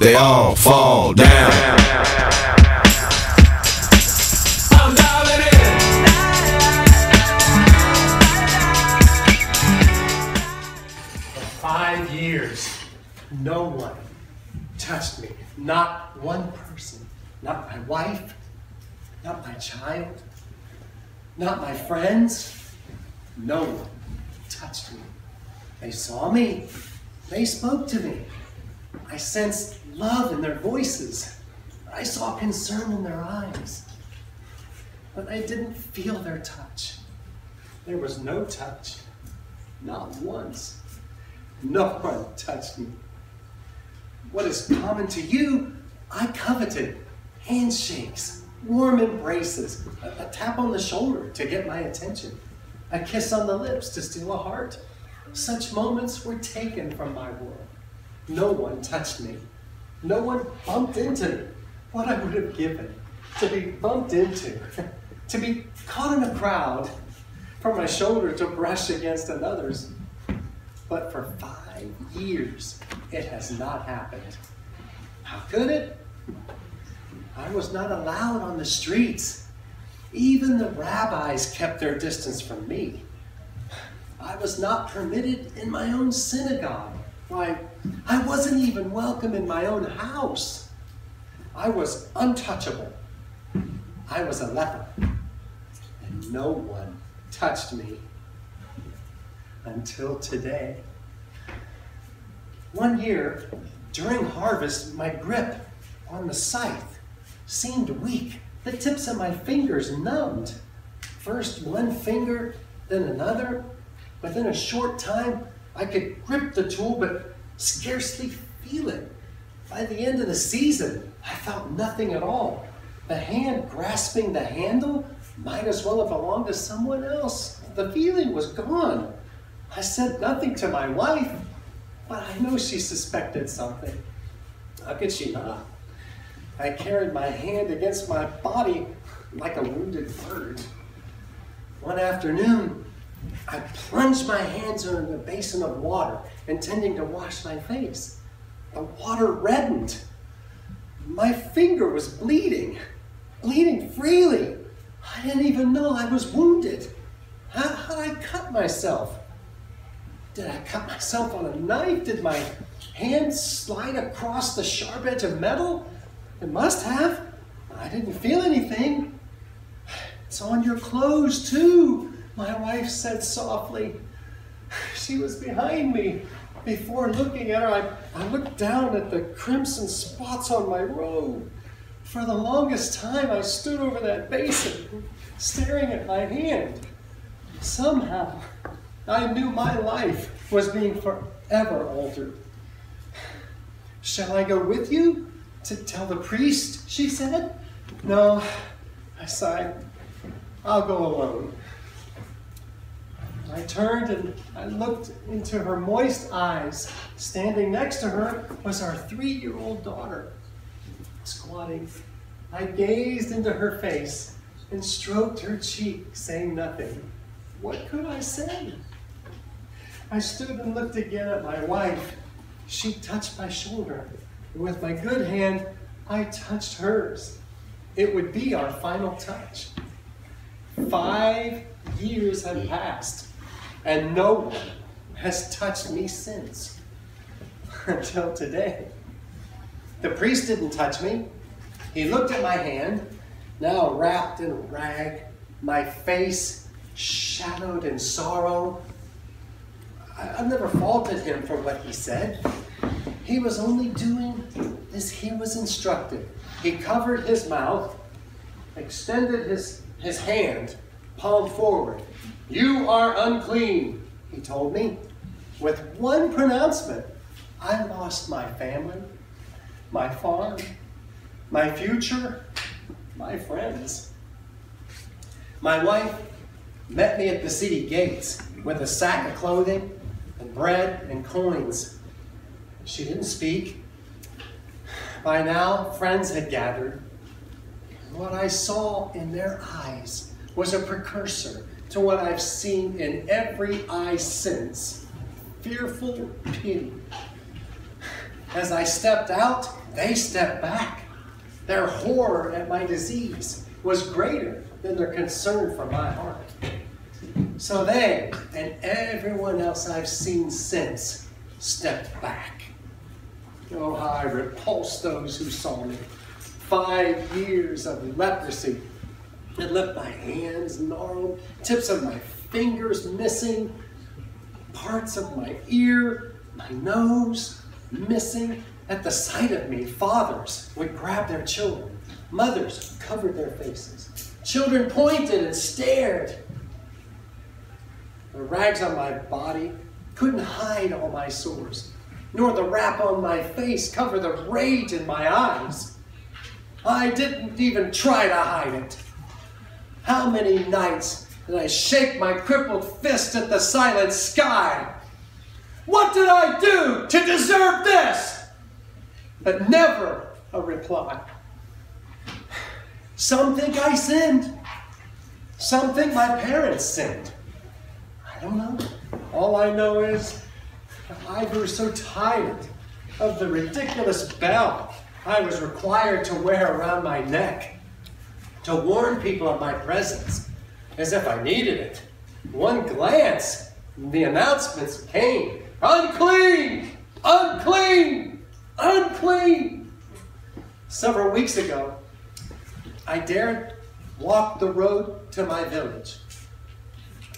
they all fall down. I'm dialing in. For 5 years, no one touched me. Not one person. Not my wife, not my child, not my friends. No one touched me. They saw me. They spoke to me. I sensed love in their voices. I saw concern in their eyes. But I didn't feel their touch. There was no touch. Not once. No one touched me. What is common to you, I coveted. Handshakes, warm embraces, a tap on the shoulder to get my attention, a kiss on the lips to steal a heart. Such moments were taken from my world. No one touched me. No one bumped into me. What I would have given to be bumped into, to be caught in a crowd, for my shoulder to brush against another's. But for 5 years, it has not happened. How could it? I was not allowed on the streets. Even the rabbis kept their distance from me. I was not permitted in my own synagogue. Why, I wasn't even welcome in my own house. I was untouchable. I was a leper. And no one touched me until today. One year, during harvest, my grip on the scythe seemed weak. The tips of my fingers numbed. First one finger, then another. Within a short time, I could grip the tool, but scarcely feel it. By the end of the season, I felt nothing at all. The hand grasping the handle might as well have belonged to someone else. The feeling was gone. I said nothing to my wife, but I know she suspected something. How could she not? I carried my hand against my body like a wounded bird. One afternoon, I plunged my hands into a basin of water, intending to wash my face. The water reddened. My finger was bleeding freely. I didn't even know I was wounded. How'd I cut myself? Did I cut myself on a knife? Did my hand slide across the sharp edge of metal? It must have. I didn't feel anything. It's on your clothes too, my wife said softly. She was behind me. Before looking at her, I looked down at the crimson spots on my robe. For the longest time, I stood over that basin, staring at my hand. Somehow, I knew my life was being forever altered. Shall I go with you to tell the priest, she said. No, I sighed. I'll go alone. I turned and I looked into her moist eyes. Standing next to her was our 3-year-old daughter. Squatting, I gazed into her face and stroked her cheek, saying nothing. What could I say? I stood and looked again at my wife. She touched my shoulder. With my good hand, I touched hers. It would be our final touch. 5 years have passed, and no one has touched me since, until today. The priest didn't touch me. He looked at my hand, now wrapped in a rag, my face shadowed in sorrow. I've never faulted him for what he said. He was only doing as he was instructed. He covered his mouth, extended his hand, palm forward. You are unclean, he told me. With one pronouncement, I lost my family, my farm, my future, my friends. My wife met me at the city gates with a sack of clothing and bread and coins. She didn't speak. By now, friends had gathered. What I saw in their eyes was a precursor to what I've seen in every eye since. Fearful pity. As I stepped out, they stepped back. Their horror at my disease was greater than their concern for my heart. So they, and everyone else I've seen since, stepped back. Oh, how I repulsed those who saw me. 5 years of leprosy had left my hands gnarled, tips of my fingers missing, parts of my ear, my nose missing. At the sight of me, fathers would grab their children. Mothers covered their faces. Children pointed and stared. The rags on my body couldn't hide all my sores, nor the wrap on my face cover the rage in my eyes. I didn't even try to hide it. How many nights did I shake my crippled fist at the silent sky? What did I do to deserve this? But never a reply. Some think I sinned. Some think my parents sinned. I don't know. All I know is I grew so tired of the ridiculous bell I was required to wear around my neck to warn people of my presence, as if I needed it. One glance, the announcements came. Unclean! Unclean! Unclean! Several weeks ago, I dared walk the road to my village.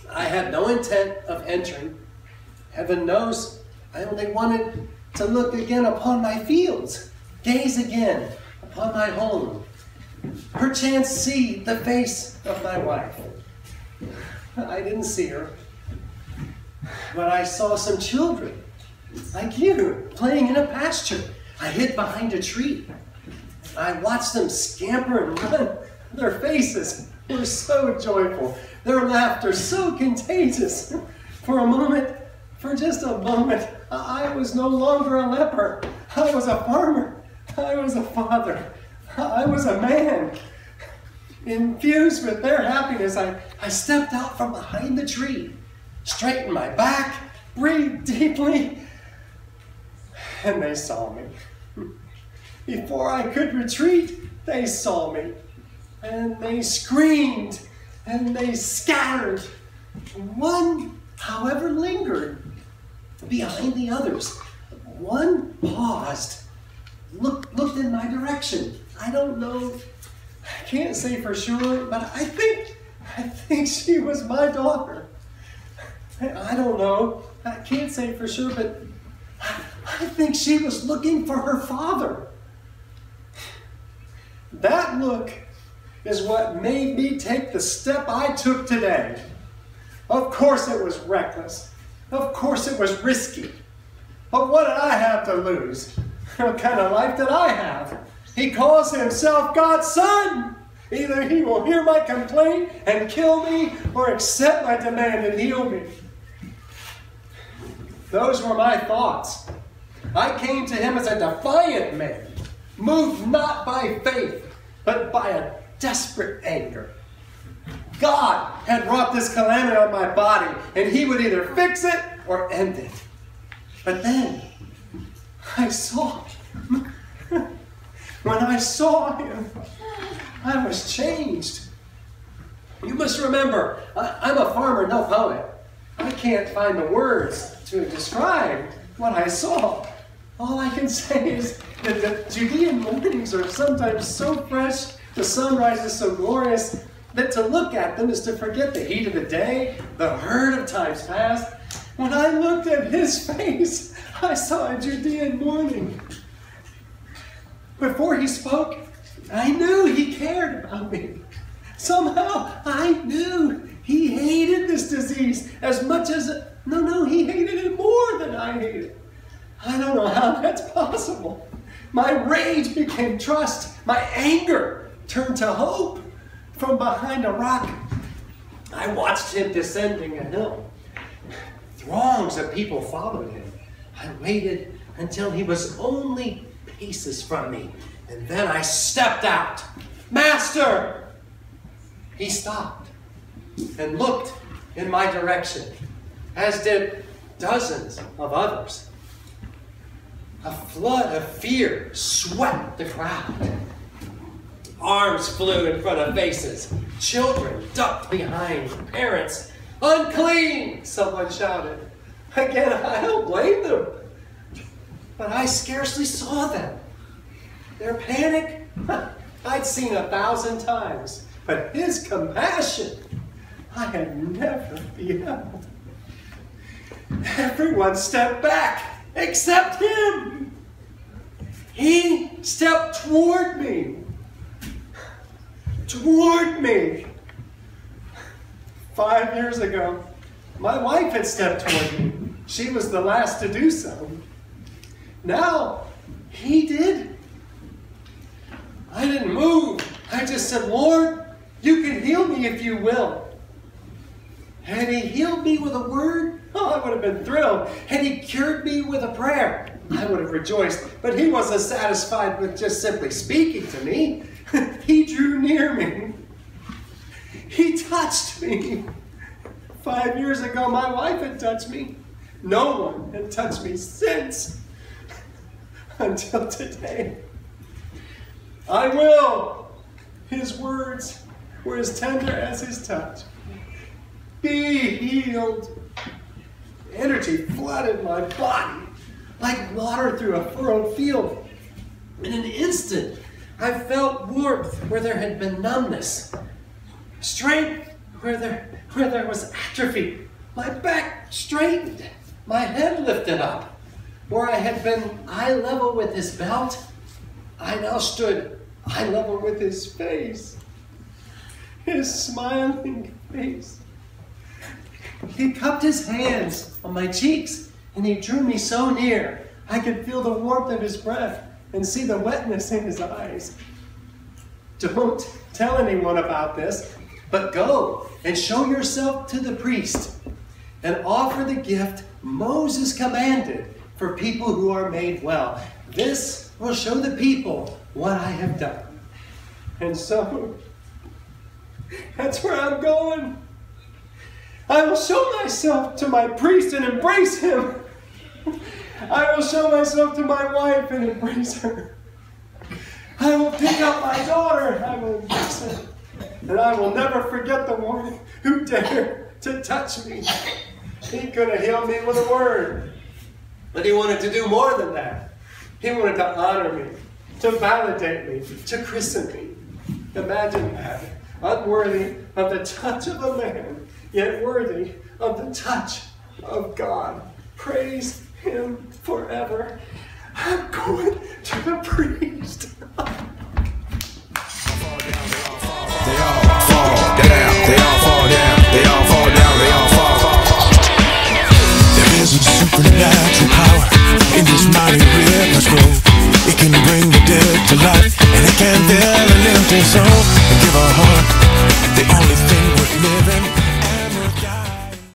I had no intent of entering. Heaven knows, I only wanted to look again upon my fields, gaze again upon my home, perchance see the face of my wife. I didn't see her, but I saw some children, like you, playing in a pasture. I hid behind a tree. I watched them scamper and run. Their faces were so joyful, their laughter so contagious. For a moment, for just a moment, I was no longer a leper. I was a farmer. I was a father. I was a man. Infused with their happiness, I stepped out from behind the tree, straightened my back, breathed deeply, and they saw me. Before I could retreat, they saw me, and they screamed, and they scattered. One, however, lingered behind the others. One paused, looked in my direction. I don't know, I can't say for sure, but I think she was my daughter. I don't know, I can't say for sure, but I think she was looking for her father. That look is what made me take the step I took today. Of course it was reckless. Of course it was risky. But what did I have to lose? What kind of life did I have? He calls himself God's Son. Either he will hear my complaint and kill me, or accept my demand and heal me. Those were my thoughts. I came to him as a defiant man, moved not by faith, but by a desperate anger. God had wrought this calamity on my body, and he would either fix it or end it. But then, I saw him. When I saw him, I was changed. You must remember, I'm a farmer, no poet. I can't find the words to describe what I saw. All I can say is that the Judean mornings are sometimes so fresh, the sunrise is so glorious, that to look at them is to forget the heat of the day, the hurt of times past. When I looked at his face, I saw a Judean morning. Before he spoke, I knew he cared about me. Somehow, I knew he hated this disease as much as, he hated it more than I hated it. I don't know how that's possible. My rage became trust. My anger turned to hope. From behind a rock, I watched him descending a hill. Throngs of people followed him. I waited until he was only paces from me, and then I stepped out. Master! He stopped and looked in my direction, as did dozens of others. A flood of fear swept the crowd. Arms flew in front of faces. Children ducked behind parents. "Unclean!" someone shouted. Again, I don't blame them. But I scarcely saw them. Their panic, I'd seen 1,000 times. But his compassion, I had never beheld. Everyone stepped back, except him. He stepped toward me. Toward me. 5 years ago, my wife had stepped toward me. She was the last to do so. Now, he did. I didn't move. I just said, "Lord, you can heal me if you will." Had he healed me with a word, I would have been thrilled. Had he cured me with a prayer, I would have rejoiced. But he wasn't satisfied with just simply speaking to me. He drew near me. He touched me. 5 years ago, my wife had touched me. No one had touched me since. Until today. "I will." His words were as tender as his touch. "Be healed." Energy flooded my body like water through a furrowed field. In an instant, I felt warmth where there had been numbness, strength where there was atrophy. My back straightened, my head lifted up. Where I had been eye level with his belt, I now stood eye level with his face. His smiling face. He cupped his hands on my cheeks and he drew me so near I could feel the warmth of his breath and see the wetness in his eyes. "Don't tell anyone about this, but go and show yourself to the priest and offer the gift Moses commanded for people who are made well. This will show the people what I have done." And so, that's where I'm going. I will show myself to my priest and embrace him. I will show myself to my wife and embrace her. I will pick up my daughter, I will embrace her. And I will never forget the one who dared to touch me. He could have healed me with a word. But he wanted to do more than that. He wanted to honor me, to validate me, to christen me. Imagine that. Unworthy of the touch of a man, yet worthy of the touch of God. Praise him forever. I'm going to the priest. They all fall down. They all fall down. They all fall down. They all fall. There is a supernatural power in this mighty river flow. It can bring the dead to life, and it can fill an empty soul and give a heart